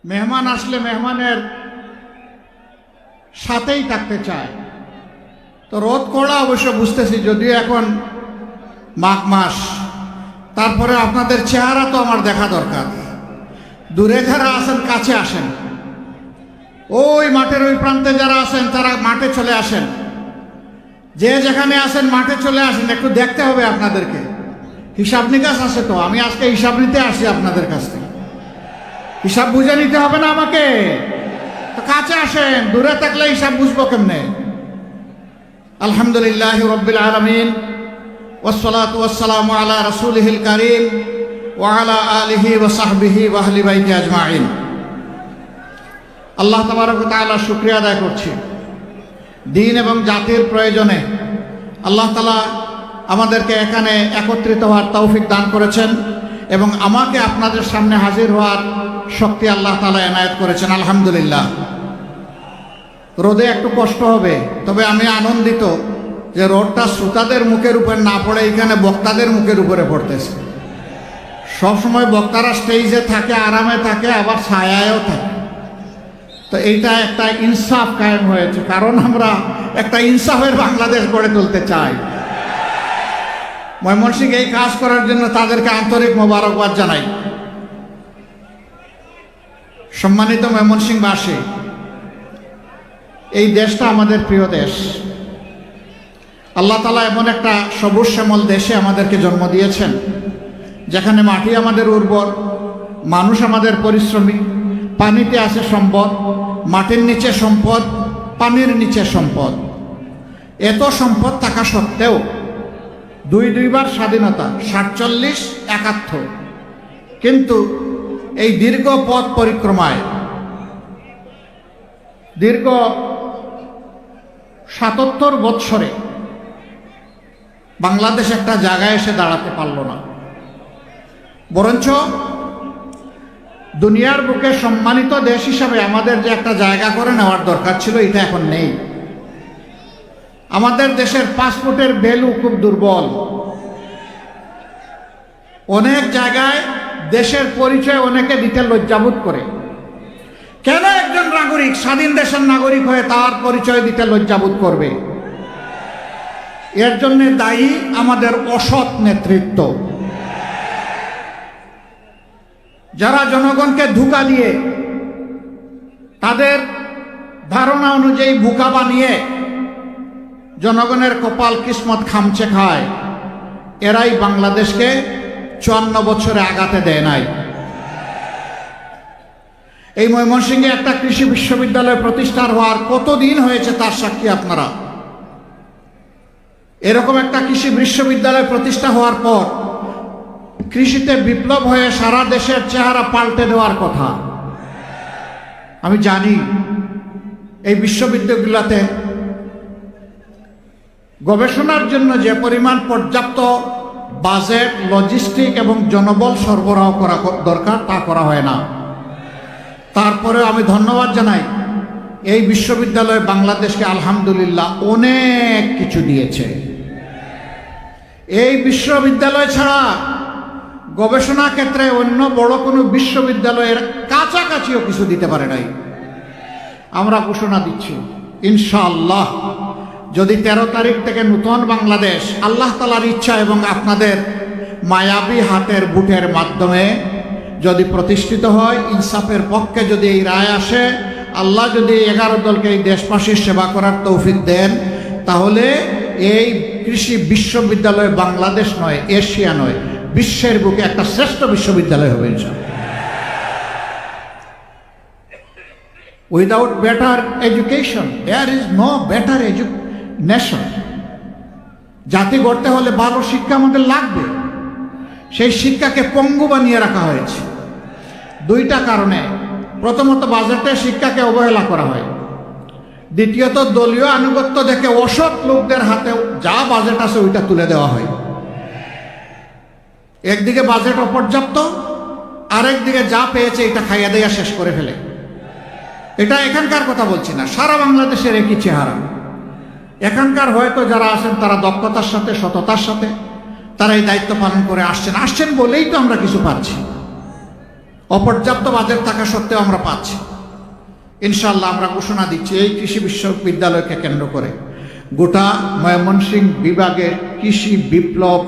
মেহমান আসলে মেহমানের সাথেই থাকতে চায়। তো রোদ কড়া অবশ্য বুঝতেছি, যদিও এখন মাঘ মাস, তারপরে আপনাদের চেহারা তো আমার দেখা দরকার। দূরে যারা আছেন কাছে আসেন, ওই মাঠের ওই প্রান্তে যারা আছেন তারা মাঠে চলে আসেন, যে যেখানে আছেন মাঠে চলে আসেন। একটু দেখতে হবে আপনাদেরকে, হিসাব নিকাশ আছে তো। আমি আজকে হিসাব নিতে আসি আপনাদের কাছ থেকে, হিসাব বুঝে নিতে হবে না আমাকে? তো কাছে আসেন, দূরে থাকলে হিসাব বুঝবো কেমনে? আলহামদুলিল্লাহ রাব্বিল আলামিন ওয়াসসালাতু ওয়াসসালামু আলা রাসূলিহিল কারীম ওয়া আলা আলিহি ওয়া সাহবিহি ওয়া আহলি বাইতি আজমাইন। আল্লাহ তাবারক ওয়া তাআলার শুকরিয়া আদায় করছি। দিন এবং জাতির প্রয়োজনে আল্লাহ তাআলা আমাদেরকে এখানে একত্রিত হওয়ার তৌফিক দান করেছেন এবং আমাকে আপনাদের সামনে হাজির হওয়ার শক্তি আল্লাহ তাআলা এনায়েত করেছেন। আলহামদুলিল্লাহ। রোদে একটু কষ্ট হবে, তবে আমি আনন্দিত যে রোদটা শ্রোতাদের মুখের উপর না পড়ে এখানে বক্তাদের মুখের উপরে পড়তেছে। সবসময় বক্তারা স্টেজে থাকে, আরামে থাকে, আবার ছায়ায়ও থাকে। তো এইটা একটা ইনসাফ কায়েম হয়েছে, কারণ আমরা একটা ইনসাফের বাংলাদেশ গড়ে তুলতে চাই। ময়মনসিংহ এই কাজ করার জন্য তাদেরকে আন্তরিক মোবারকবাদ জানাই। সম্মানিত ময়মনসিংহবাসী, এই দেশটা আমাদের প্রিয় দেশ। আল্লাহ তাআলা এমন একটা সবুজ শ্যামল দেশে আমাদেরকে জন্ম দিয়েছেন, যেখানে মাটি আমাদের উর্বর, মানুষ আমাদের পরিশ্রমী, পানিতে আছে সম্পদ, মাটির নিচে সম্পদ, পানির নিচে সম্পদ। এত সম্পদ থাকা সত্ত্বেও দুইবার স্বাধীনতা, 47, 71। কিন্তু এই দীর্ঘ পথ পরিক্রমায়, দীর্ঘ 77 বৎসরে বাংলাদেশ একটা জায়গায় এসে দাঁড়াতে পারল না। বরঞ্চ দুনিয়ার বুকে সম্মানিত দেশ হিসাবে আমাদের যে একটা জায়গা করে নেওয়ার দরকার ছিল, এটা এখন নেই। আমাদের দেশের পাসপোর্টের ভ্যালু খুব দুর্বল। অনেক জায়গায় দেশের পরিচয় অনেকে দিতে লজ্জাবোধ করে। কেন একজন নাগরিক, স্বাধীন দেশের নাগরিক হয়ে তার পরিচয় দিতে লজ্জাবোধ করবে? এর জন্য দায়ী আমাদের অসৎ নেতৃত্ব, যারা জনগণকে ধোঁকা দিয়ে, তাদের ধারণা অনুযায়ী বোকা বানিয়ে জনগণের কপাল কিসমত খামচে খায়। এরাই বাংলাদেশকে 54 বছরে আগাতে দেয় নাই। এই ময়মনসিংহে একটা কৃষি বিশ্ববিদ্যালয় প্রতিষ্ঠার হওয়ার কতদিন হয়েছে তার সাক্ষী আপনারা। এরকম একটা কৃষি বিশ্ববিদ্যালয় প্রতিষ্ঠা হওয়ার পর কৃষিতে বিপ্লব হয়ে সারা দেশের চেহারা পাল্টে দেওয়ার কথা। আমি জানি এই বিশ্ববিদ্যালয়গুলোতে গবেষণার জন্য যে পরিমাণ পর্যাপ্ত বাজেট, লজিস্টিক এবং জনবল সরবরাহ করা দরকার, তা করা হয় না। তারপরেও আমি ধন্যবাদ জানাই এই বিশ্ববিদ্যালয় বাংলাদেশকে আলহামদুলিল্লাহ অনেক কিছু দিয়েছে। এই বিশ্ববিদ্যালয় ছাড়া গবেষণা ক্ষেত্রে অন্য বড় কোনো বিশ্ববিদ্যালয়ের কাছাকাছিও কিছু দিতে পারে নাই। আমরা ঘোষণা দিচ্ছি, ইনশাআল্লাহ যদি 13 তারিখ থেকে নতুন বাংলাদেশ আল্লাহ তাআলার ইচ্ছা এবং আপনাদের মায়াবী হাতের বুটের মাধ্যমে যদি প্রতিষ্ঠিত হয়, ইনসাফের পক্ষে যদি এই রায় আসে, আল্লাহ যদি 11 দলকে এই দেশবাসীর সেবা করার তৌফিক দেন, তাহলে এই কৃষি বিশ্ববিদ্যালয় বাংলাদেশ নয়, এশিয়া নয়, বিশ্বের বুকে একটা শ্রেষ্ঠ বিশ্ববিদ্যালয় হবে ইনশাআল্লাহ। Without better education, there is no better nation. জাতি গড়তে হলে ভালো শিক্ষা আমাদের লাগবে। সেই শিক্ষাকে পঙ্গু বানিয়ে রাখা হয়েছে 2টা কারণে। প্রথমত, বাজেটে শিক্ষাকে অবহেলা করা হয়। দ্বিতীয়ত, দলীয় আনুগত্য দেখে অসৎ লোকদের হাতে যা বাজেট আছে ওইটা তুলে দেওয়া হয়। একদিকে বাজেট অপর্যাপ্ত, আরেকদিকে যা পেয়েছে এটা খাইয়া দেয়া শেষ করে ফেলে। এটা এখানকার কথা বলছি না, সারা বাংলাদেশের একই চেহারা। এখানকার হয়তো যারা আছেন তারা দক্ষতার সাথে, সততার সাথে তারা এই দায়িত্ব পালন করে আসছেন বলেই তো আমরা কিছু পাচ্ছি। অপর্যাপ্ত বাজেট থাকা সত্ত্বেও আমরা পাচ্ছি। ইনশাআল্লাহ আমরা ঘোষণা দিচ্ছি এই কৃষি বিশ্ববিদ্যালয়কে কেন্দ্র করে গোটা ময়মনসিংহ বিভাগে কৃষি বিপ্লব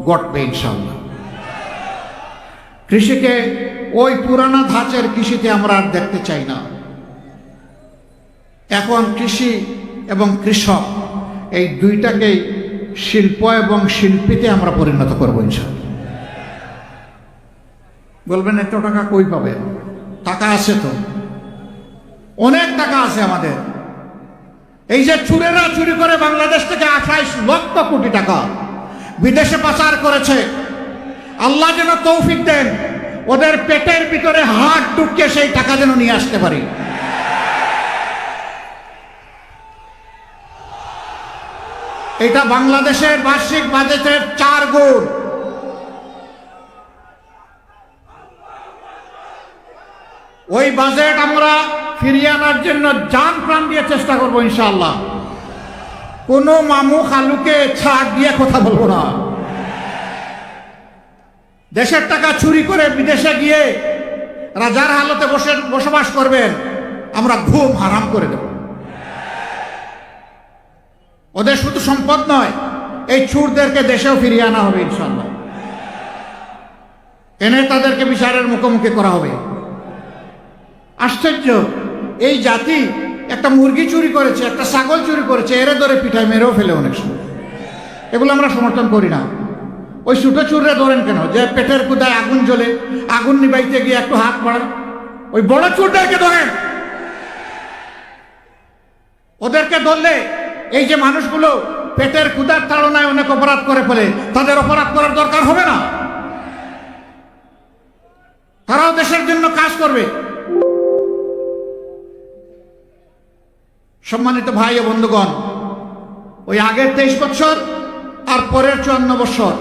ঘটবে ইনশাআল্লাহ। কৃষিকে ওই পুরানা ধাঁচের কৃষিতে আমরা আর দেখতে চাই না। এখন কৃষি এবং কৃষক এই দুইটাকেই শিল্প এবং শিল্পীতে আমরা পরিণত করবো ইনশাআল্লাহ। বলবেন এত টাকা কই পাবেন? টাকা আছে তো, অনেক টাকা আছে আমাদের। এই যে চুরেরা চুরি করে বাংলাদেশ থেকে 28 লক্ষ কোটি টাকা বিদেশে পাচার করেছে, আল্লাহ যেন তৌফিক দেন ওদের পেটের ভিতরে হাত ঢুকিয়ে সেই টাকা যেন নিয়ে আসতে পারি। এটা বাংলাদেশের বার্ষিক বাজেটের 4 গুণ। ওই বাজেট আমরা ফিরিয়ে আনার জন্য জান প্রাণ দিয়ে চেষ্টা করবো ইনশাআল্লাহ। কোনো মামু খালুকে ছাড় দিয়ে কথা বলবো না। দেশের টাকা চুরি করে বিদেশে গিয়ে রাজার হালতে বসবাস করবেন, আমরা ঘুম হারাম করে দেব। ওদের শুধু সম্পদ নয়, এই চুরদেরকে দেশেও ফিরিয়ে আনা হবে ইনশাআল্লাহ। এনে তাদেরকে বিচারের মুখোমুখি করা হবে। আশ্চর্য, এই জাতি একটা মুরগি চুরি করেছে, একটা ছাগল চুরি করেছে, এরে ধরে পিঠায় মেরেও ফেলে অনেক সময়। এগুলো আমরা সমর্থন করি না। ওই ছোটো চুররে ধরেন কেন? যে পেটের কুদায় আগুন জ্বলে, আগুন নিবাইতে গিয়ে একটু হাত বাড়ান, ওই বড় চুরদেরকে ধরেন। ওদেরকে ধরলে এই যে মানুষগুলো পেটের কুদার তাড়নায় অনেক অপরাধ করে ফেলে, তাদের অপরাধ করার দরকার হবে না। তারাও দেশের জন্য কাজ করবে। সম্মানিত ভাই ও বন্ধুগণ, ওই আগের 23 বছর আর পরের 54 বছর,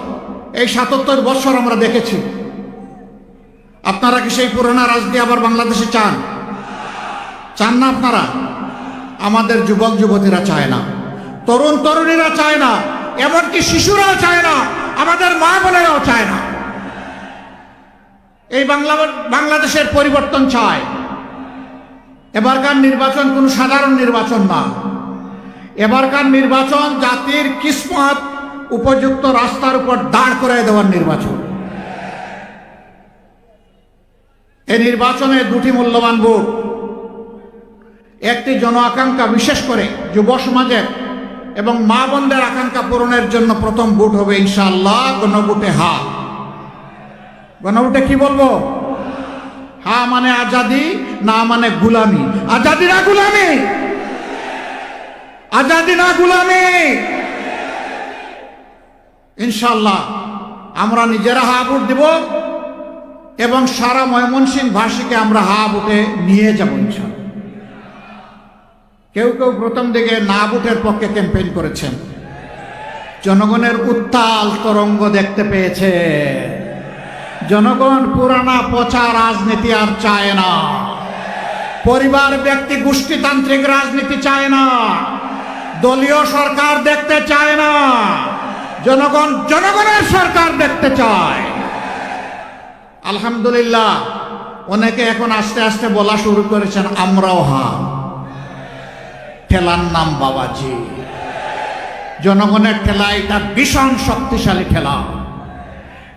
এই 77 বছর আমরা দেখেছি। আপনারা কি সেই পুরোনো রাজনীতি আবার বাংলাদেশে চান? চান না আপনারা? আমাদের যুবক যুবতীরা চায় না, তরুণ তরুণীরা চায় না, এমনকি শিশুরাও চায় না, আমাদের মা বোনেরাও চায় না। এই বাংলাদেশের পরিবর্তন চায়। এবারকার নির্বাচন কোনো সাধারণ নির্বাচন না। এবারকার নির্বাচন জাতির কিসমত উপযুক্ত রাস্তার উপর দাঁড় করে দেওয়ার নির্বাচন। এই নির্বাচনে 2টি মূল্যবান ভোট। একটি জন আকাঙ্ক্ষা, বিশেষ করে যুব সমাজের এবং মা বোনদের আকাঙ্ক্ষা পূরণের জন্য প্রথম ভোট হবে ইনশাআল্লাহ গণভোটে হা। গণভোটে কি বলবো? হা মানে আজাদি, না মানে গুলামি। আজাদি না গুলামি, আজাদি না গুলামি। ইনশাআল্লাহ আমরা নিজেরা হা ভোট দেব এবং সারা ময়মনসিংহ ভাষীকে আমরা হা ভোটে নিয়ে যাব ইনশাআল্লাহ। কেউ কেউ প্রথম দিকে না ভোটের পক্ষে ক্যাম্পেইন করেছেন, জনগণের উত্তাল তরঙ্গ দেখতে পেয়েছে। জনগণ পুরানা পচা রাজনীতি আর চায় না, পরিবার ব্যক্তি গোষ্ঠীতান্ত্রিক রাজনীতি চায় না, দলীয় সরকার দেখতে চায় না, জনগণ জনগণের সরকার দেখতে চায়। আলহামদুলিল্লাহ, অনেকে এখন আস্তে আস্তে বলা শুরু করেছেন আমরাও হা। ঠেলার নাম বাবাজি। জনগণের ঠেলা এটা ভীষণ শক্তিশালী ঠেলা।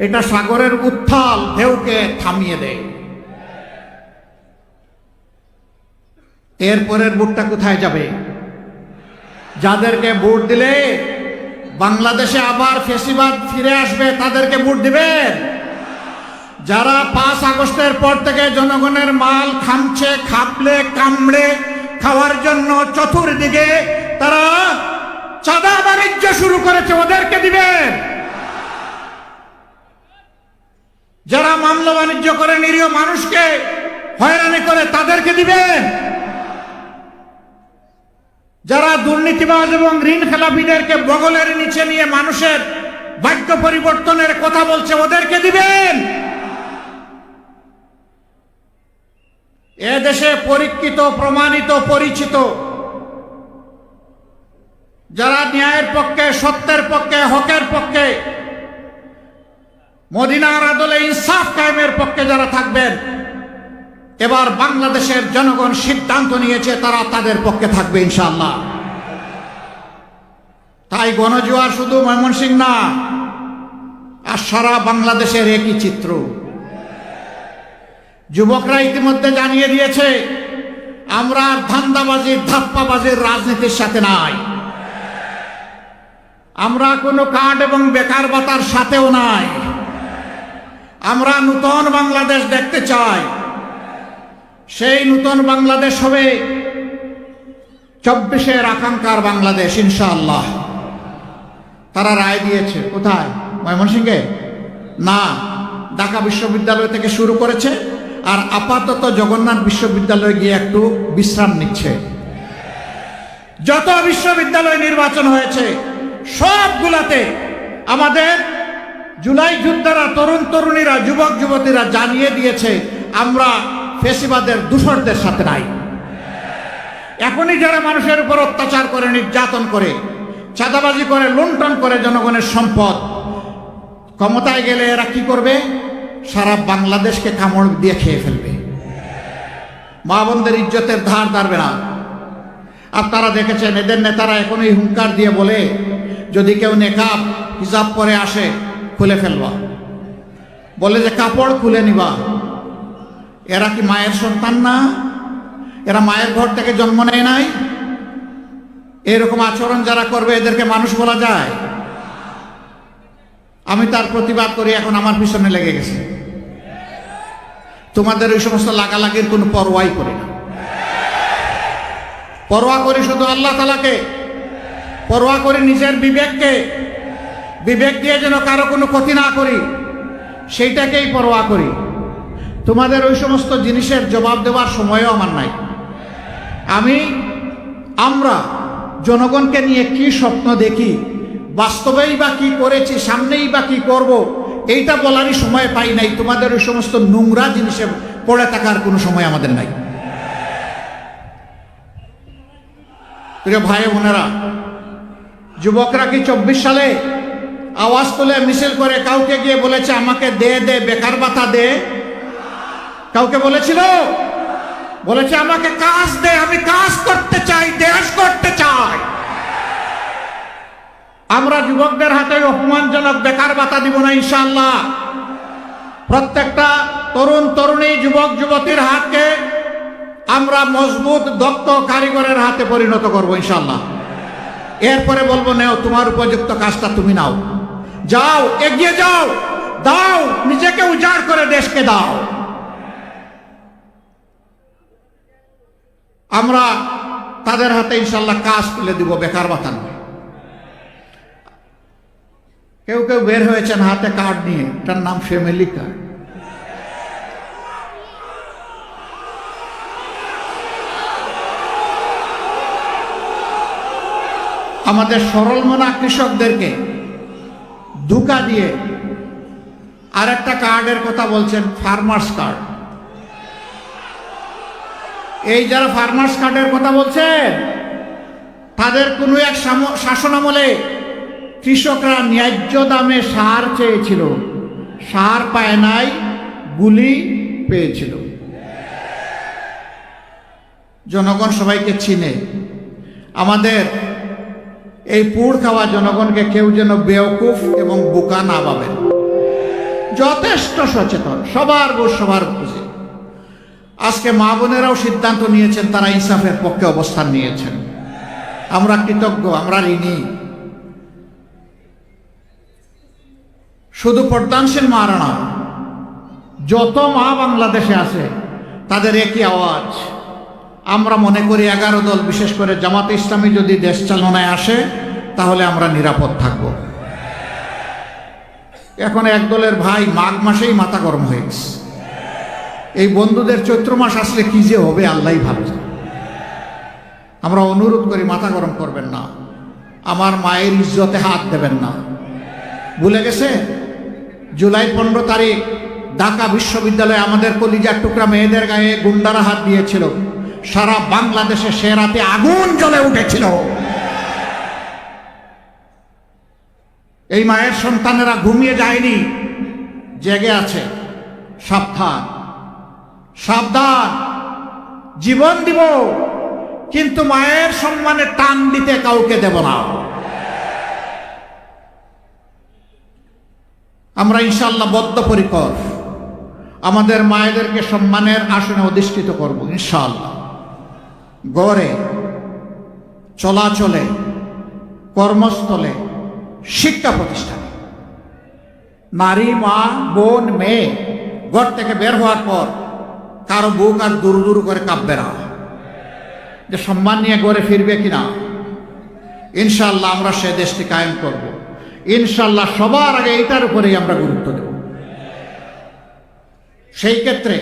এটা সাগরের উত্থাল ঢেউকে থামিয়ে দেয়। এরপরের ভোটটা কোথায় যাবে? যাদেরকে ভোট দিলে বাংলাদেশে আবার ফ্যাসিবাদ ফিরে আসবে তাদেরকে ভোট দিবেন। যারা 5 আগস্টের পর থেকে জনগণের মাল খামছে, খাবলে কামড়ে খাওয়ার জন্য চতুর্দিকে তারা চাঁদা বাণিজ্য শুরু করেছে, ওদেরকে দিবেন। যারা মামলা বাণিজ্য করে নিরীহ মানুষকে হয়রানি করে তাদেরকে দিবেন। যারা দুর্নীতিবাজ এবং ঋণ খেলাপিদেরকে বগলের নিচে নিয়ে মানুষের ভাগ্য পরিবর্তনের কথা বলছে ওদেরকে দিবেন। এ দেশে পরীক্ষিত, প্রমাণিত, পরিচিত যারা ন্যায়ের পক্ষে, সত্যের পক্ষে, হকের পক্ষে, মদিনার আদলে ইনসাফ কায়েমের পক্ষে যারা থাকবেন এবার বাংলাদেশের জনগণ সিদ্ধান্ত নিয়েছে তারা তাদের পক্ষে থাকবে ইনশাআল্লাহ। তাই গণজোয়ার শুধু ময়মনসিংহ না, আর সারা বাংলাদেশের একই চিত্র। যুবকরা ইতিমধ্যে জানিয়ে দিয়েছে আমরা ধান্দাবাজির ধাপ্পাবাজির রাজনীতির সাথে নাই, আমরা কোনো কার্ড এবং বেকার ভাতার সাথেও নাই। আমরা নূতন বাংলাদেশ দেখতে চাই। সেই নূতন বাংলাদেশ হবে 24-এর আকাঙ্ক্ষার বাংলাদেশ ইনশাআল্লাহ। তারা রায় দিয়েছে কোথায়? ময়মনসিংহে না, ঢাকা বিশ্ববিদ্যালয় থেকে শুরু করেছে, আর আপাতত জগন্নাথ বিশ্ববিদ্যালয়ে গিয়ে একটু বিশ্রাম নিচ্ছে। যত বিশ্ববিদ্যালয় নির্বাচন হয়েছে সবগুলাতে আমাদের জুলাই যোদ্ধারা, তরুণ তরুণীরা, যুবক যুবতীরা জানিয়ে দিয়েছে আমরা ফেসিবাদের দূষরদের সাথে নাই। এখনই যারা মানুষের উপর অত্যাচার করে, নির্যাতন করে, চাঁদাবাজি করে, লুণ্ঠন করে জনগণের সম্পদ, ক্ষমতায় গেলে এরা কি করবে? সারা বাংলাদেশকে কামড় দিয়ে খেয়ে ফেলবে। মা বোনদের ইজ্জতের ধার ধারবে না। আপনারা দেখেছেন এদের নেতারা এখনই হুঙ্কার দিয়ে বলে যদি কেউ নেকাব হিজাব পরে আসে খুলে ফেলবা, বলে যে কাপড় খুলে নিবা। এরা কি মায়ের সন্তান না? এরা মায়ের ঘর থেকে জন্ম নেয় নাই? এরকম আচরণ যারা করবে এদেরকে মানুষ বলা যায়? আমি তার প্রতিবাদ করি, এখন আমার পিছনে লেগে গেছে। তোমাদের ওই সমস্ত লাগালাগির কোনো পরোয়াই করি না। পরোয়া করি শুধু আল্লাহ তাআলাকে, পরোয়া করি নিজের বিবেককে। বিবেক দিয়ে যেন কারো কোনো ক্ষতি না করি, সেইটাকেই পরোয়া করি। তোমাদের ওই সমস্ত জিনিসের জবাব দেওয়ার সময়ও আমার নাই। আমরা জনগণকে নিয়ে কি স্বপ্ন দেখি, বাস্তবেই বা কি করেছি, সামনেই বা কি করব, এইটা বলারই সময় পাই নাই। তোমাদের ওই সমস্ত নোংরা জিনিসে পড়ে থাকার কোনো সময় আমাদের নাই। প্রিয় ভাই বোনেরা, যুবকরা কি 24 সালে আওয়াজ তুলে মিছিল করে কাউকে গিয়ে বলেছে আমাকে দে দে বেকার ভাতা দে? কাউকে বলেছিল? বলেছে আমাকে কাজ দে, আমি কাজ করতে চাই, দেশ করতে চাই। আমরা যুবকদের হাতে অপমানজনক বেকার ভাতা দিব না ইনশাআল্লাহ। প্রত্যেকটা তরুণ তরুণী, যুবক যুবতীর হাতকে আমরা মজবুত দক্ষ কারিগরের হাতে পরিণত করব ইনশাআল্লাহ। এরপরে বলবো নেও, তোমার উপযুক্ত কাজটা তুমি নাও, যাও, এগিয়ে যাও, দাও, নিজেকে উজাড় করে দেশকে দাও। আমরা তাদের হাতে ইনশাআল্লাহ কাজ তুলে দিব, বেকার ভাতা নয়। কেউ কেউ বের হয়েছেন হাতে কার্ড নিয়ে, এটার নাম ফ্যামিলি কার্ড। আমাদের সরল মনা কৃষকদেরকে ধোঁকা দিয়ে আর একটা কার্ডের কথা বলছেন, ফার্মার্স কার্ড। এই যারা ফার্মার্স কার্ডের কথা বলছেন, তাদের কোনো এক শাসনামলে কৃষকরা ন্যায্য দামে সার চেয়েছিল, সার পায় নাই, গুলি পেয়েছিল। জনগণ সবাইকে চিনে। আমাদের এই পুড় খাওয়া জনগণকে কেউ যেন বেওকুফ এবং বোকা না ভাবেন। যথেষ্ট সচেতন, সবার বোঝ সবার বুঝে। আজকে মা বোনেরাও সিদ্ধান্ত নিয়েছেন, তারা ইনসাফের পক্ষে অবস্থান নিয়েছেন। আমরা কৃতজ্ঞ, আমরা ঋণী। শুধু প্রধানশীল মারা না, যত মা বাংলাদেশে আছে তাদের একই আওয়াজ। আমরা মনে করি 11 দল, বিশেষ করে জামাতে ইসলামী যদি দেশ চালনায় আসে তাহলে আমরা নিরাপদ থাকব। এখন এক দলের ভাই মাঘ মাসেই মাথা গরম হয়ে গেছে। এই বন্ধুদের চৈত্র মাস আসলে কি যে হবে আল্লাহই ভাবছে। আমরা অনুরোধ করি মাথা গরম করবেন না, আমার মায়ের ইজ্জতে হাত দেবেন না। ভুলে গেছে জুলাই 15 তারিখ ঢাকা বিশ্ববিদ্যালয়ে আমাদের কলিজার টুকরা মেয়েদের গায়ে গুন্ডারা হাত দিয়েছিল। সারা বাংলাদেশে সে রাতে আগুন জ্বলে উঠেছিল। এই মায়ের সন্তানেরা ঘুমিয়ে যায়নি, জেগে আছে। সাবধান, সাবধান, জীবন দিব কিন্তু মায়ের সম্মানে টান দিতে কাউকে দেব না। আমরা ইনশাআল্লাহ বদ্ধপরিকর আমাদের মায়েদেরকে সম্মানের আসনে অধিষ্ঠিত করব ইনশাআল্লাহ। গড়ে, চলাচলে, কর্মস্থলে, শিক্ষা প্রতিষ্ঠানে নারী, মা, বোন, মেয়ে ঘর থেকে বের হওয়ার পর কারো বুক আর দূর দূর করে কাঁপবে না যে সম্মান নিয়ে গড়ে ফিরবে কিনা। ইনশাআল্লাহ আমরা সে দেশটি কায়েম করব। ইনশাআল্লাহ সবার আগে এইটার উপরেই আমরা গুরুত্ব দেব। সেই ক্ষেত্রে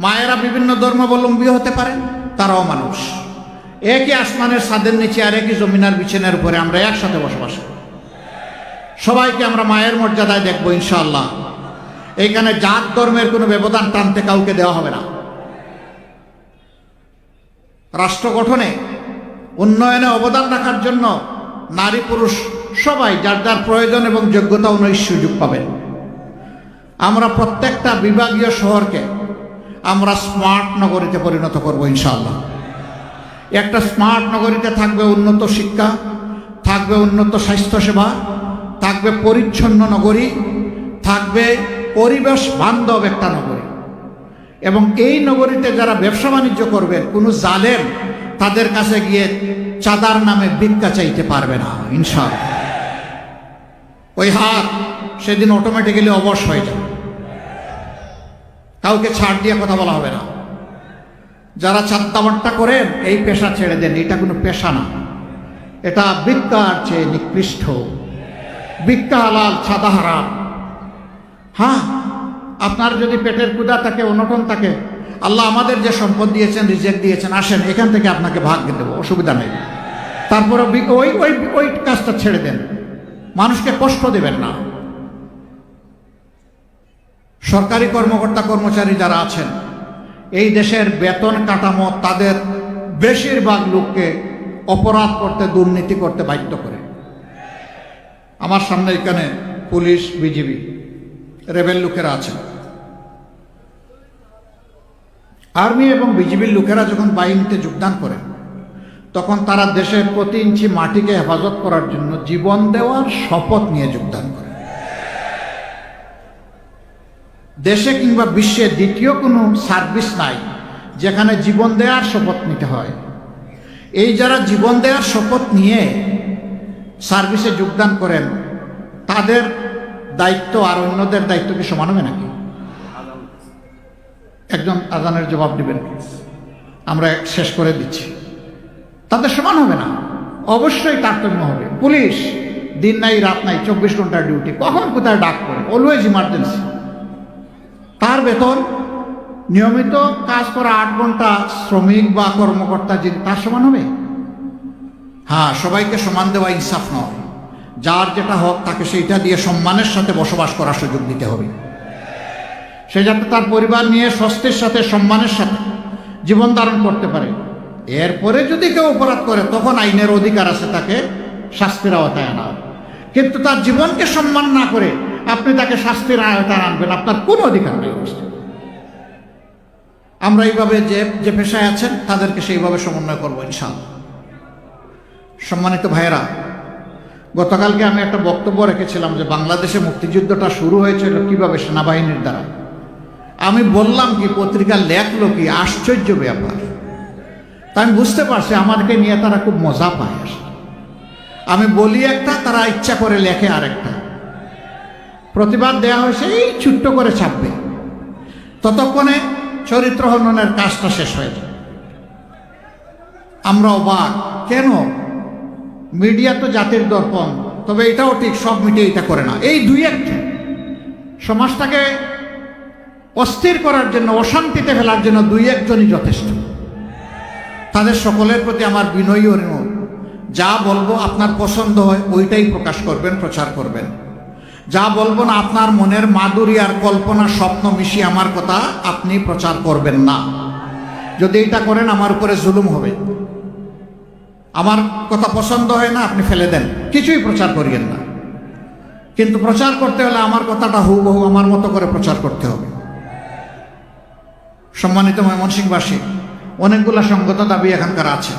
মায়েরা বিভিন্ন ধর্মাবলম্বী হতে পারেন, তারাও মানুষ। একই আসমানের ছাদের নিচে আর একই জমিনার বিছানার উপরে আমরা একসাথে বসবাস করি। সবাইকে আমরা মায়ের মর্যাদায় দেখবো ইনশাআল্লাহ। এইখানে জাত ধর্মের কোনো ব্যবধান টানতে কাউকে দেওয়া হবে না। রাষ্ট্র গঠনে, উন্নয়নে অবদান রাখার জন্য নারী পুরুষ সবাই যার যার প্রয়োজন এবং যোগ্যতা অনুযায়ী সুযোগ পাবেন। আমরা প্রত্যেকটা বিভাগীয় শহরকে আমরা স্মার্ট নগরীতে পরিণত করব ইনশাআল্লাহ। একটা স্মার্ট নগরীতে থাকবে উন্নত শিক্ষা, থাকবে উন্নত স্বাস্থ্যসেবা, থাকবে পরিচ্ছন্ন নগরী, থাকবে পরিবেশ বান্ধব একটা নগরী। এবং এই নগরীতে যারা ব্যবসা বাণিজ্য করবেন, কোনো জালেম তাদের কাছে গিয়ে চাঁদার নামে ভিক্ষা চাইতে পারবে না ইনশাআল্লাহ। ওই হাত সেদিন অটোমেটিক্যালি অবশ হয়ে যাবে, কাউকে ছাড় দিয়ে কথা বলা হবে না। যারা চাঁদাবাট্টা করেন এই পেশা ছেড়ে দেন, এটা কোনো পেশা না, এটা ভিক্ষার চেয়ে নিকৃষ্ট। ভিক্ষা হালাল, চাঁদা হারাম। হ্যাঁ, আপনার যদি পেটের ক্ষুধা থাকে, অনটন থাকে, আল্লাহ আমাদের যে সম্পদ দিয়েছেন, রিজেক্ট দিয়েছেন, আসেন এখান থেকে আপনাকে ভাগ দেবো, অসুবিধা নেই। তারপরে ওই ওই ওই কাজটা ছেড়ে দেন, মানুষকে কষ্ট দেবেন না। সরকারি কর্মকর্তা কর্মচারী যারা আছেন, এই দেশের বেতন কাঠামো তাদের বেশিরভাগ লোককে অপরাধ করতে, দুর্নীতি করতে বাধ্য করে। আমার সামনে এখানে পুলিশ, বিজিবি, রেবেল লোকেরা আছেন। আর্মি এবং বিজিবির লোকেরা যখন বাহিনীতে যোগদান করেন, তখন তারা দেশের প্রতি ইঞ্চি মাটিকে হেফাজত করার জন্য জীবন দেওয়ার শপথ নিয়ে যোগদান করে। দেশে কিংবা বিশ্বে দ্বিতীয় কোনো সার্ভিস নাই যেখানে জীবন দেওয়ার শপথ নিতে হয়। এই যারা জীবন দেওয়ার শপথ নিয়ে সার্ভিসে যোগদান করেন, তাদের দায়িত্ব আর অন্যদের দায়িত্ব কি সমান হবে নাকি? একজন আজানের জবাব দিবেন, আমরা শেষ করে দিচ্ছি। তাদের সমান হবে না, অবশ্যই তারতম্য হবে। পুলিশ দিন নাই রাত নাই, 24 ঘন্টার ডিউটি, কখন কোথায় ডাক করে, অলওয়েজ ইমার্জেন্সি। তার বেতন নিয়মিত কাজ করা 8 ঘন্টা শ্রমিক বা কর্মকর্তা যিনি, তার সমান হবে? হ্যাঁ, সবাইকে সমান দেওয়া ইনসাফ নয়। যার যেটা হক তাকে সেইটা দিয়ে সম্মানের সাথে বসবাস করার সুযোগ দিতে হবে। সে যাতে তার পরিবার নিয়ে স্বস্তির সাথে, সম্মানের সাথে জীবন ধারণ করতে পারে। এরপরে যদি কেউ অপরাধ করে, তখন আইনের অধিকার আছে তাকে শাস্তির আওতায় আনা। কিন্তু তার জীবনকে সম্মান না করে আপনি তাকে শাস্তির আওতায় আনবেন, আপনার কোনো অধিকার নেই। আমরা এইভাবে যে পেশায় আছেন তাদেরকে সেইভাবে সমন্বয় করবো ইনশাআল্লাহ। সম্মানিত ভাইয়েরা, গতকালকে আমি একটা বক্তব্য রেখেছিলাম যে বাংলাদেশে মুক্তিযুদ্ধটা শুরু হয়েছিল কিভাবে, সেনাবাহিনীর দ্বারা। আমি বললাম কি, পত্রিকা লেখলো কি, আশ্চর্য ব্যাপার। তা আমি বুঝতে পারছি আমাদেরকে নিয়ে তারা খুব মজা পায়। আমি বলি একটা, তারা ইচ্ছা করে লেখে আরেকটা। প্রতিবাদ দেওয়া হয়েছে, এই ছোট্ট করে ছাপবে, ততক্ষণে চরিত্র হননের কাজটা শেষ হয়ে যায়। আমরা অবাক, কেন? মিডিয়া তো জাতির দর্পণ, তবে এটাও ঠিক, সব মিডিয়া এটা করে না। এই দুই একটা সমাজটাকে অস্থির করার জন্য, অশান্তিতে ফেলার জন্য 2-1জনই যথেষ্ট। তাদের সকলের প্রতি আমার বিনয়ী অনুরোধ, যা বলবো আপনার পছন্দ হয় ওইটাই প্রকাশ করবেন, প্রচার করবেন। যা বলবো না, আপনার মনের মাধুরী আর কল্পনা, স্বপ্ন মিশিয়ে আমার কথা আপনি প্রচার করবেন না। যদি এটা করেন আমার উপরে জুলুম হবে। আমার কথা পছন্দ হয় না, আপনি ফেলে দেন, কিছুই প্রচার করিয়েন না। কিন্তু প্রচার করতে হলে আমার কথাটা হুবহু আমার মতো করে প্রচার করতে হবে। সম্মানিত ময়মনসিংহবাসী, অনেকগুলো সঙ্গত দাবি এখানকার আছে।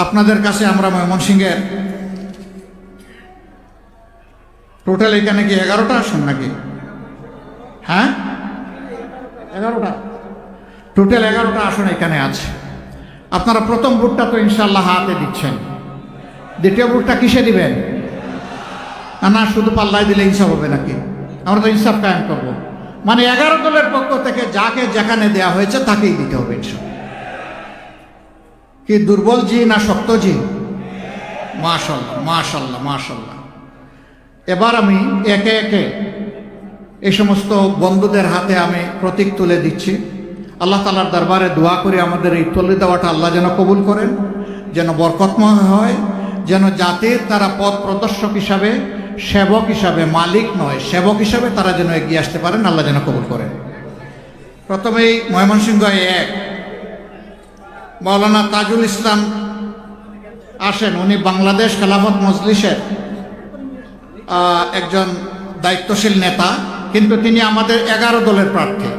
আপনাদের কাছে আমরা ময়মনসিংহের টোটাল এখানে কি 11টা আসন নাকি? হ্যাঁ, 11টা, টোটাল 11টা আসন এখানে আছে। আপনারা প্রথম ভোটটা তো ইনশাল্লাহ হাতে দিচ্ছেন, দ্বিতীয় ভোটটা কিসে দিবেন? না শুধু পাল্লায় দিলে ইনসাফ হবে নাকি? আমরা তো ইনসাফ কায়েম করব। মানে 11 দলের পক্ষ থেকে যাকে যেখানে দেয়া হয়েছে তাকেই দিতে হবে ইনশাল্লাহ। কি দুর্বল জি না শক্ত জি? মাশাল্লাহ মাশাল্লাহ মাশাল্লাহ। এবার আমি একে একে এই সমস্ত বন্ধুদের হাতে আমি প্রতীক তুলে দিচ্ছি। আল্লাহ তাআলার দরবারে দোয়া করি আমাদের এই তুলে দেওয়াটা আল্লাহ যেন কবুল করেন, যেন বরকতময় হয়, যেন জাতির তারা পথ প্রদর্শক হিসাবে, সেবক হিসাবে, মালিক নয় সেবক হিসাবে তারা যেন এগিয়ে আসতে পারেন, আল্লাহ যেন কবুল করেন। প্রথমেই ময়মনসিংহ 1 মাওলানা তাজুল ইসলাম আসেন। উনি বাংলাদেশ খেলাফত মজলিসের একজন দায়িত্বশীল নেতা, কিন্তু তিনি আমাদের 11 দলের প্রার্থী।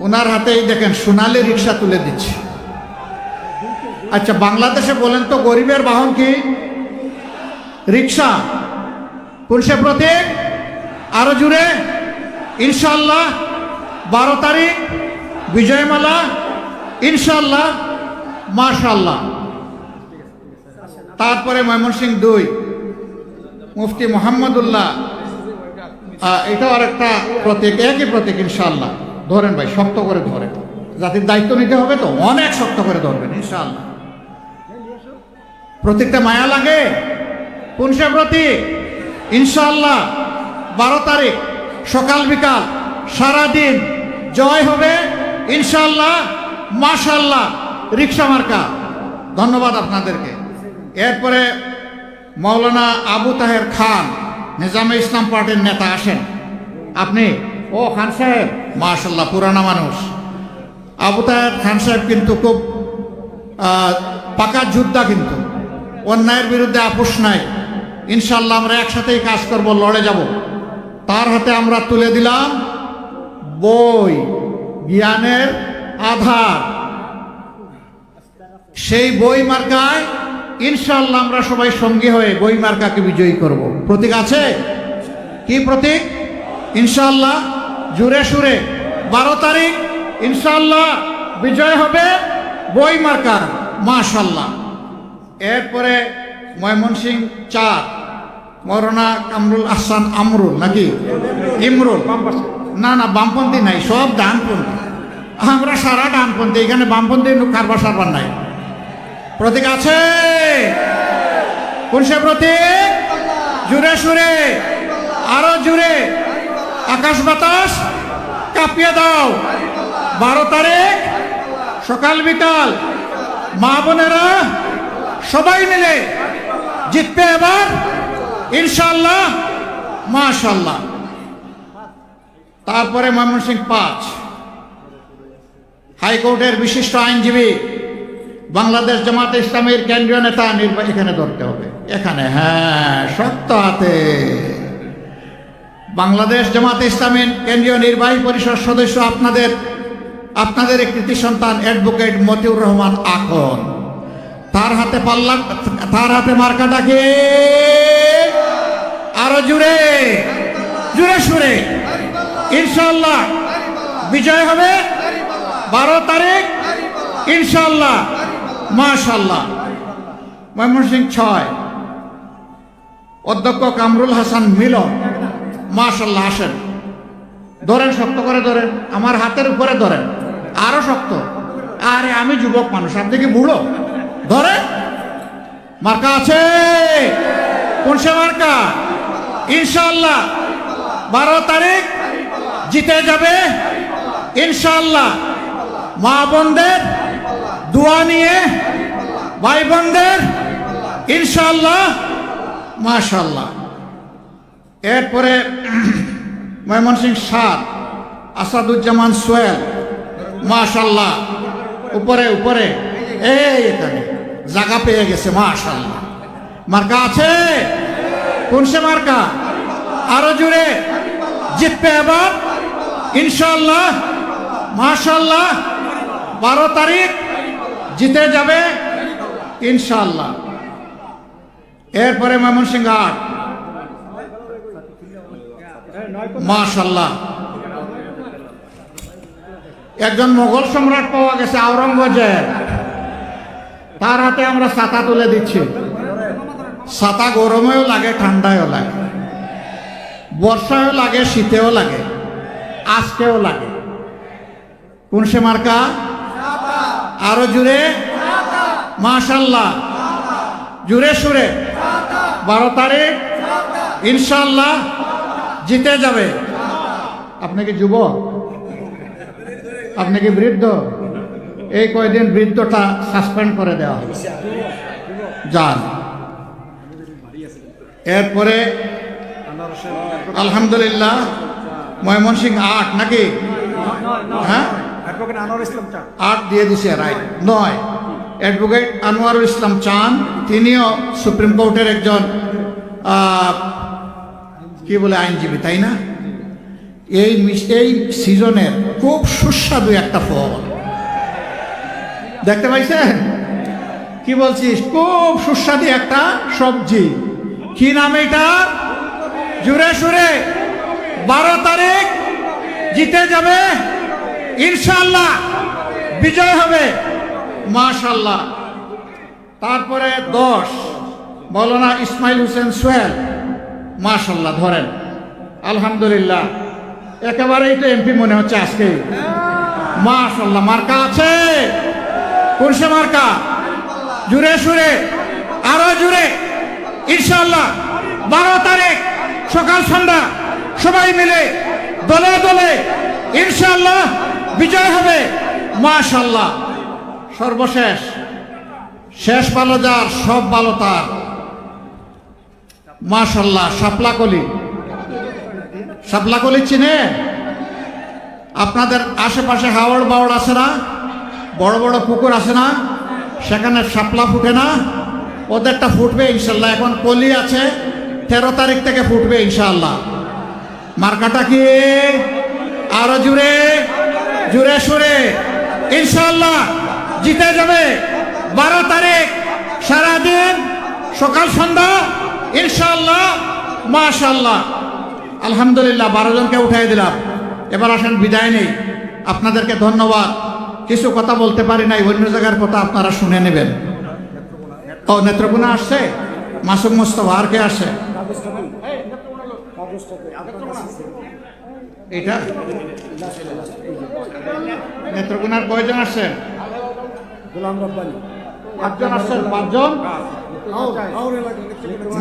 ওনার হাতেই দেখেন সোনালী রিক্সা তুলে দিচ্ছে। আচ্ছা, বাংলাদেশে বলেন তো গরিবের বাহন কি? রিক্সা। কোন সে প্রতীক? আরো জুড়ে ইনশাআল্লাহ। 12 তারিখ বিজয়মালা ইনশাআল্লাহ, মাশাআল্লাহ। তারপরে ময়মনসিংহ 2 মুফতি মোহাম্মদুল্লাহ, এটাও আরেকটা প্রতীক, একই প্রতীক ইনশাআল্লাহ। ধরেন ভাই, শক্ত করে ধরেন, জাতির দায়িত্ব নিতে হবে তো, অনেক শক্ত করে ধরবেন ইনশাআল্লাহ। প্রতীকটা মায়া লাগে। কোন সে প্রতীক? ইনশাআল্লাহ 12 তারিখ সকাল বিকাল সারাদিন জয় হবে ইনশাআল্লাহ, মাশাআল্লাহ। রিক্সা মার্কা। ধন্যবাদ আপনাদেরকে। এরপরে মাওলানা আবু তাহের খান, নিজামে ইসলাম পার্টির নেতা আসেন। আপনি? ও খান সাহেব, মাশাআল্লাহ, পুরানা মানুষ। আবু তাহের খান সাহেব কিন্তু খুব পাকা যোদ্ধা, কিন্তু অন্যায়ের বিরুদ্ধে আপোষ নাই। ইনশাআল্লাহ আমরা একসাথেই কাজ করব, লড়ে যাব। তার হাতে আমরা তুলে দিলাম বই, জ্ঞানের আধার। সেই বই মার্কায় ইনশাআল্লাহ আমরা সবাই সঙ্গী হয়ে বই মার্কাকে বিজয়ী করব। প্রতীক আছে? কি প্রতীক? ইনশাআল্লাহ জুড়ে সুরে 12 তারিখ ইনশাআল্লাহ বিজয় হবে বই মার্কা, মাশাআল্লাহ। এরপরে ময়মনসিংহ 4 মৌলানা কামরুল আহসান আমরুল, নাকি ইমরুল? না না, বামপন্থী নাই, সব ডানপন্থী। আমরা সারা ডানপন্থী, এখানে বামপন্থী কারবার সারবার নাই। প্রতীক আছে? কোন সে প্রতীক? জুড়ে সুরে, আরো জুড়ে, আকাশ বাতাস কাঁপিয়ে দাও। 12 তারিখ সকাল বিকাল মা বোনেরা সবাই মিলে জিতবে এবার ইনশাআল্লাহ, মাশাআল্লাহ। তারপরে ময়মনসিংহ 5 হাইকোর্টের বিশিষ্ট আইনজীবী, বাংলাদেশ জামাতে ইসলামীর কেন্দ্রীয় নেতা এখানে ধরতে হবে, এখানে, হ্যাঁ, শক্ত হাতে। বাংলাদেশ জামাতে ইসলামীর কেন্দ্রীয় নির্বাহী পরিষদ সদস্য আপনাদের কৃতি সন্তান অ্যাডভোকেট মতিউর রহমান আকন। তার হাতে পাল্লা, তার হাতে মার্কাটাকে আরো জুড়ে জুড়ে সুরে ইনশাআল্লাহ বিজয় হবে 12 তারিখ ইনশাআল্লাহ, মাশাআল্লাহ। ময়মনসিংহ 6 অধ্যক্ষ কামরুল হাসান মিলন, মাশাআল্লাহ। আসেন, ধরেন, শক্ত করে ধরেন, আমার হাতের উপরে ধরেন, আরো শক্ত। আরে আমি যুবক মানুষ, আপনি কি বুড়ো? ধরে। মার্কা আছে? কোন সে মার্কা? ইনশাআল্লাহ 12 তারিখ জিতে যাবে ইনশাআল্লাহ। মা বোনদের দোয়া নিয়ে, ভাই বোনদের ইনশাআল্লাহ, মাশাআল্লাহ। এরপরে ময়মনসিংহ 7 আসাদুজ্জামান সোহেল, মাশাআল্লাহ। উপরে উপরে, এই এখানে জায়গা পেয়ে গেছে, মাশাআল্লাহ। মার্কা আছে? কোন সে মার্কা? আরো জুড়ে, জিতবে এবার ইনশাআল্লাহ, মাশাআল্লাহ 12 তারিখ জিতে যাবে ইনশাআল্লাহ। এরপরে ময়মনসিংহ 8 মাশাআল্লাহ একজন মোগল সম্রাট পাওয়া গেছে আওরঙ্গজেব, তার হাতে আমরা ছাতা তুলে দিচ্ছি। ছাতা গরমেও লাগে, ঠান্ডায়ও লাগে, বর্ষায়ও লাগে, শীতেও লাগে, আজকেও লাগে। কোন সে মার্কা? আরো জুড়ে মাশাআল্লাহ, জুড়ে সুরে 12 তারিখ ইনশাআল্লাহ জিতে যাবে। আপনি কি যুবক? আপনি কি বৃদ্ধ? এই কয়দিন বৃদ্ধটা সাসপেন্ড করে দেওয়া হবে, যান। এরপরে আলহামদুলিল্লাহ ময়মনসিংহ 8 নাকি? হ্যাঁ 8 দিয়ে দিছে, রাইট। 9 অ্যাডভোকেট আনোয়ারুল ইসলাম চান, তিনিও সুপ্রিম কোর্টের একজন কি বলে আইনজীবী, তাই না? এই সিজনের খুব সুস্বাদু একটা ফল দেখতে পাইছেন? কি বলছিস? খুব সুস্বাদু একটা সবজি। কি নাম এটা? জুড়ে সুরে 12 তারিখ জিতে যাবে ইনশাআল্লাহ, বিজয় হবে মাশাআল্লাহ। তারপরে 10 মৌলানা ইসমাইল হোসেন সোহেল, মাশাআল্লাহ ধরেন, আলহামদুলিল্লাহ একেবারেই তো এমপি মনে হচ্ছে আজকে, মাশাআল্লাহ। মার্কা আছে? কোন সে মার্কা? জুড়ে সুরে আরো জুড়ে ইনশাআল্লাহ 12 তারিখ সকাল সন্ধ্যা সবাই মিলে দলে দলে ইনশাআল্লাহ বিজয় হবে মাশাআল্লাহ। সর্বশেষ, শেষ ভালো যার সব ভালো তার, মাশাআল্লাহ। শাপলাকলি, শাপলাকলি চিনে? আপনাদের আশেপাশে হাওড় বাওড় আছে না? বড় বড় পুকুর আছে না? সেখানে শাপলা ফুটে না? ওদেরটা ফুটবে ইনশাল্লাহ। এখন কলি আছে, 13 তারিখ থেকে ফুটবে ইনশাআল্লাহ। মার্কাটা কি? আরো জুড়ে জুড়ে সুরে ইনশাআল্লাহ জিতে যাবে 12 তারিখ সারাদিন সকাল সন্ধ্যা ইনশাআল্লাহ মাশাআল্লাহ। আলহামদুলিল্লাহ 12 জনকে উঠাই দিলাম। এবার আসেন বিদায় নেই। আপনাদেরকে ধন্যবাদ। কিছু কথা বলতে পারি নাই, অন্য জায়গার কথা আপনারা শুনে নেবেন। ও নেত্রকোনা আসছে, মাসুম মোস্তফা, আর কে আসছে? এটা নেত্রকোনার কয়জন আসছেন? গোলাম রব্বানী 8 জন আসছেন। 5 জন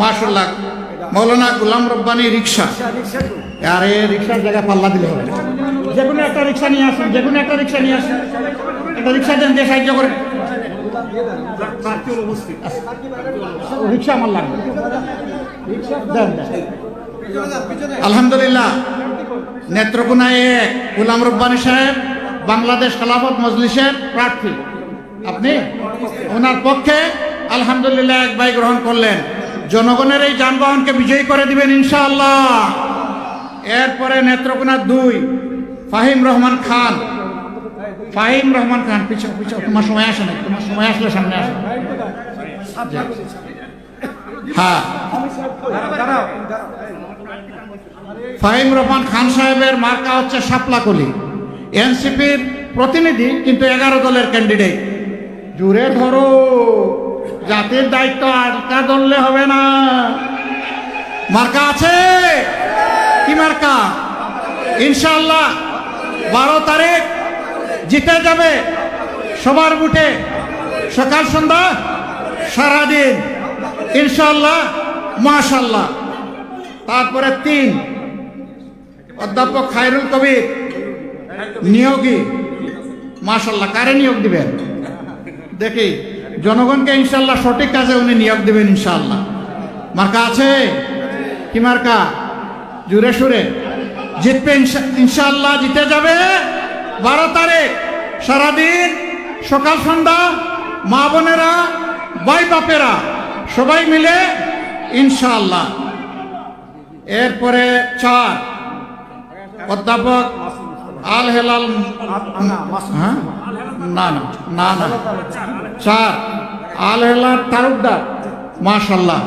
মাশাআল্লাহ। মৌলানা গোলাম রব্বানী রিক্সা, আরে রিক্সার জায়গা পাল্লা দিলে হবে। যে কোনো একটা রিক্সা নিয়ে আসেন, যে কোনো একটা রিক্সা নিয়ে আসেন, একটা রিক্সা দেন, দিয়ে সাহায্য করেন। রিক্সা আমার লাগবে, দেন দেন। আলহামদুলিল্লাহ নেত্রকোনায় গোলাম রব্বানী সাহেব বাংলাদেশ খেলাফত মজলিসের প্রার্থী। আপনি ওনার পক্ষে আলহামদুলিল্লাহ এক ভাই গ্রহণ করলেন। জনগণের এই যানবাহনকে বিজয়ী করে দিবেন ইনশাআল্লাহ। এরপরে নেত্রকোনা 2 ফাহিম রহমান খান, ফাহিম রহমান খান, পিছনে পিছনে, তোমার সময় আসে না, তোমার সময় আসলে সামনে আসে। হ্যাঁ, ফাহিম রহমান খান সাহেবের মার্কা হচ্ছে শাপলাকলি। এনসিপির প্রতিনিধি, কিন্তু 11 দলের ক্যান্ডিডেট। জুড়ে ধরো, জাতির দায়িত্ব আটকা ধরলে হবে না। মার্কা আছে? কি মার্কা? ইনশাআল্লাহ 12 তারিখ জিতে যাবে সবার বুটে, সকাল সন্ধ্যা সারাদিন ইনশাআল্লাহ মাশাআল্লাহ। তারপরে 3 অধ্যাপক খায়রুল কবির নিয়োগী, মাশাআল্লাহ। কারে নিয়োগ দিবেন? দেখি, জনগণকে ইনশাআল্লাহ সঠিক কাজে উনি নিয়োগ দিবেন ইনশাআল্লাহ। মার্কা আছে? কি মার্কা? জুড়ে সুরে জিতবে ইনশাআল্লাহ, জিতে যাবে 12 তারিখ সারাদিন সকাল সন্ধ্যা, মা বোনেরা ভাই বাপেরা সবাই মিলে ইনশাআল্লাহ। এরপরে 4 অধ্যাপক আল হেলাল হ্যাঁ না না না না 4 আল হেলাল তালুকদার মাশাল্লাহ।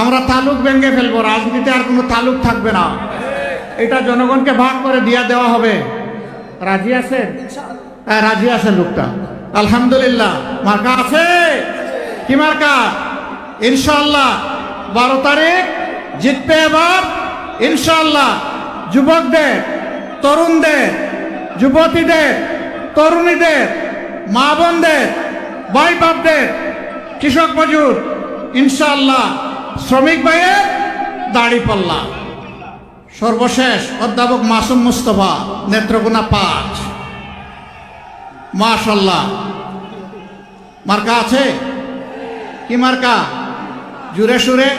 আমরা তালুক ভেঙে ফেলবো, রাজনীতিতে আর কোনো তালুক থাকবে না, এটা জনগণকে ভাগ করে দিয়া দেওয়া হবে। রাজি আছে? হ্যাঁ রাজি আছে লোকটা, আলহামদুলিল্লাহ। মার্কা আছে? কি মার্কা? ইনশাআল্লাহ 12 তারিখ জিতবে এবার ইনশাআল্লাহ। যুবকদের, তরুণদের, যুবতীদের, তরুণীদের, মা বোনদের, ভাই বাপদের, কৃষক মজুর, ইনশাআল্লাহ শ্রমিক ভাইয়ের দাড়ি পাল্লা। সর্বশেষ অধ্যাপক মাসুম মুস্তফা, নেত্রকোনা 5 মাশাল্লাহ। মার্কা আছে? কি মার্কা? জুড়ে সুরে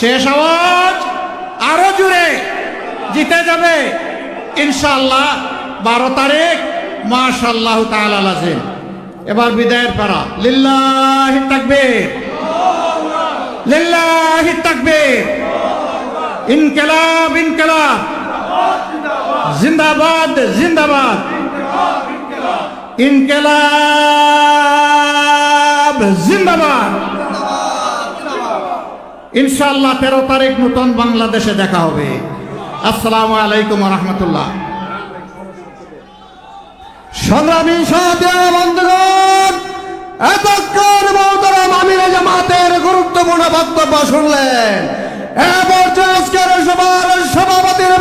শেষ আওয়াজ আরো জুড়ে, জিতে যাবে ইনশাআল্লাহ 12 তারিখ মাশাআল্লাহ তাআলা লাজিম। এবার বিদায়ের পারা। লিল্লাহি তাকবীর, লিল্লাহি তাকবীর। ইনকিলাব ইনকিলাব জিন্দাবাদ জিন্দাবাদ। ইনকিলাব জিন্দাবাদ। ইনশাআল্লাহ 13 তারিখ নতুন বাংলাদেশে দেখা হবে। আসসালামু আলাইকুম ওয়া রাহমাতুল্লাহ। সংগ্রামী সাথী বন্ধুগণ, এতক্ষণ মহতরম আমিরে জামাতের গুরুত্বপূর্ণ বক্তব্য শুনলেন। এ পর্যায়ে আজকের সভার সভাপতির